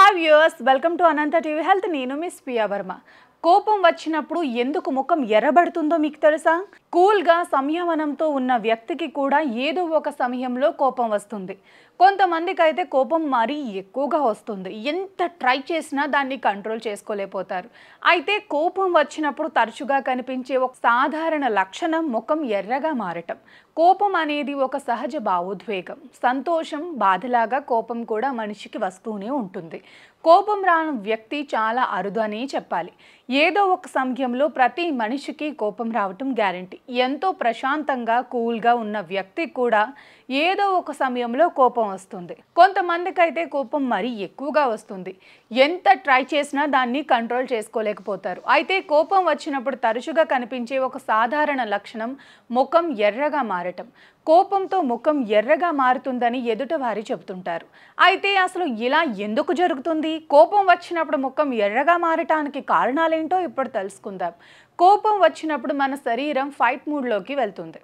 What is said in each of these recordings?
Hi viewers, welcome to Anantha TV health. నేను miss Piya Varma. కోపం వచ్చినప్పుడు ఎందుకు ముఖం ఎర్రబడుతుందో మీకు తెలుసా? కూల్గా సంయమనంతో ఉన్న వ్యక్తికి కూడా ఏదో ఒక సమయంలో కోపం వస్తుంది. కొంతమందికి అయితే కోపం మరీ ఎక్కువగా వస్తుంది. ఎంత ట్రై చేసినా దాన్ని కంట్రోల్ చేసుకోలేకపోతారు. అయితే కోపం వచ్చినప్పుడు తరచుగా కనిపించే ఒక సాధారణ లక్షణం ముఖం ఎర్రగా మారటం. కోపం అనేది ఒక సహజ భావోద్వేగం. సంతోషం, బాధలాగా కోపం కూడా మనిషికి వస్తూనే ఉంటుంది. కోపం రాని వ్యక్తి చాలా అరుదు అనే చెప్పాలి. ఏదో ఒక సమయంలో ప్రతి మనిషికి కోపం రావటం గ్యారంటీ. ఎంతో ప్రశాంతంగా కూల్గా ఉన్న వ్యక్తి కూడా ఏదో ఒక సమయంలో కోపం వస్తుంది. కొంతమందికి అయితే కోపం మరీ ఎక్కువగా వస్తుంది. ఎంత ట్రై చేసినా దాన్ని కంట్రోల్ చేసుకోలేకపోతారు. అయితే కోపం వచ్చినప్పుడు తరచుగా కనిపించే ఒక సాధారణ లక్షణం ముఖం ఎర్రగా మారటం. కోపంతో ముఖం ఎర్రగా మారుతుందని ఎదుటివారి చెబుతుంటారు. అయితే అసలు ఇలా ఎందుకు జరుగుతుంది? కోపం వచ్చినప్పుడు ముఖం ఎర్రగా మారటానికి కారణాలేంటో ఇప్పుడు తెలుసుకుందాం. కోపం వచ్చినప్పుడు మన శరీరం ఫైట్ మూడ్లోకి వెళ్తుంది.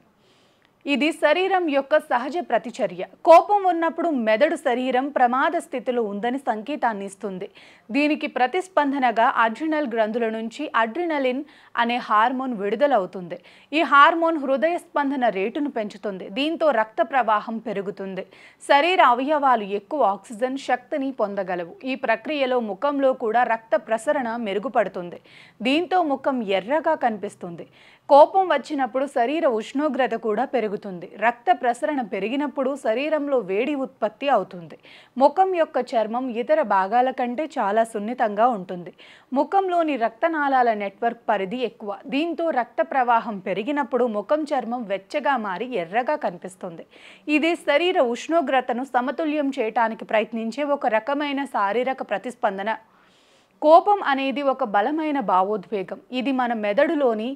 ఇది శరీరం యొక్క సహజ ప్రతిచర్య. కోపం ఉన్నప్పుడు మెదడు శరీరం ప్రమాద స్థితిలో ఉందని సంకేతాన్ని ఇస్తుంది. దీనికి ప్రతిస్పందనగా అడ్రినల్ గ్రంథుల నుంచి అడ్రినలిన్ అనే హార్మోన్ విడుదలవుతుంది. ఈ హార్మోన్ హృదయ స్పందన రేటును పెంచుతుంది. దీంతో రక్త ప్రవాహం పెరుగుతుంది. శరీర అవయవాలు ఎక్కువ ఆక్సిజన్ శక్తిని పొందగలవు. ఈ ప్రక్రియలో ముఖంలో కూడా రక్త ప్రసరణ మెరుగుపడుతుంది. దీంతో ముఖం ఎర్రగా కనిపిస్తుంది. కోపం వచ్చినప్పుడు శరీర ఉష్ణోగ్రత కూడా పెరుగుతుంది. రక్త ప్రసరణ పెరిగినప్పుడు శరీరంలో వేడి ఉత్పత్తి అవుతుంది. ముఖం యొక్క చర్మం ఇతర భాగాల కంటే చాలా సున్నితంగా ఉంటుంది. ముఖంలోని రక్తనాళాల నెట్వర్క్ పరిధి ఎక్కువ. దీంతో రక్త ప్రవాహం పెరిగినప్పుడు ముఖం చర్మం వెచ్చగా మారి ఎర్రగా కనిపిస్తుంది. ఇది శరీర ఉష్ణోగ్రతను సమతుల్యం చేయడానికి ప్రయత్నించే ఒక రకమైన శారీరక ప్రతిస్పందన. కోపం అనేది ఒక బలమైన భావోద్వేగం. ఇది మన మెదడులోని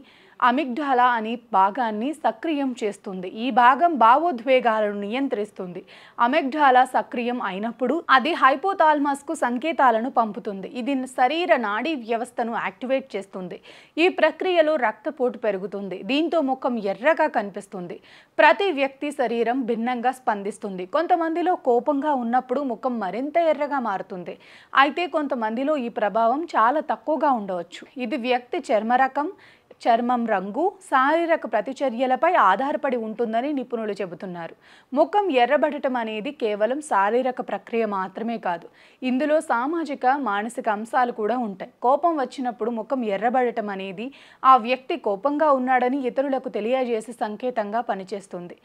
అమిగ్డాలా అనే భాగాన్ని సక్రియం చేస్తుంది. ఈ భాగం భావోద్వేగాలను నియంత్రిస్తుంది. అమిగ్డాలా సక్రియం అయినప్పుడు అది హైపోథాలమస్కు సంకేతాలను పంపుతుంది. ఇది శరీర నాడీ వ్యవస్థను యాక్టివేట్ చేస్తుంది. ఈ ప్రక్రియలో రక్తపోటు పెరుగుతుంది. దీంతో ముఖం ఎర్రగా కనిపిస్తుంది. ప్రతి వ్యక్తి శరీరం భిన్నంగా స్పందిస్తుంది. కొంతమందిలో కోపంగా ఉన్నప్పుడు ముఖం మరింత ఎర్రగా మారుతుంది. అయితే కొంతమందిలో ఈ ప్రభావం చాలా తక్కువగా ఉండవచ్చు. ఇది వ్యక్తి చర్మ రకం, చర్మం రంగు, శారీరక ప్రతిచర్యలపై ఆధారపడి ఉంటుందని నిపుణులు చెబుతున్నారు. ముఖం ఎర్రబడటం అనేది కేవలం శారీరక ప్రక్రియ మాత్రమే కాదు. ఇందులో సామాజిక, మానసిక అంశాలు కూడా ఉంటాయి. కోపం వచ్చినప్పుడు ముఖం ఎర్రబడటం అనేది ఆ వ్యక్తి కోపంగా ఉన్నాడని ఇతరులకు తెలియజేసే సంకేతంగా పనిచేస్తుంది.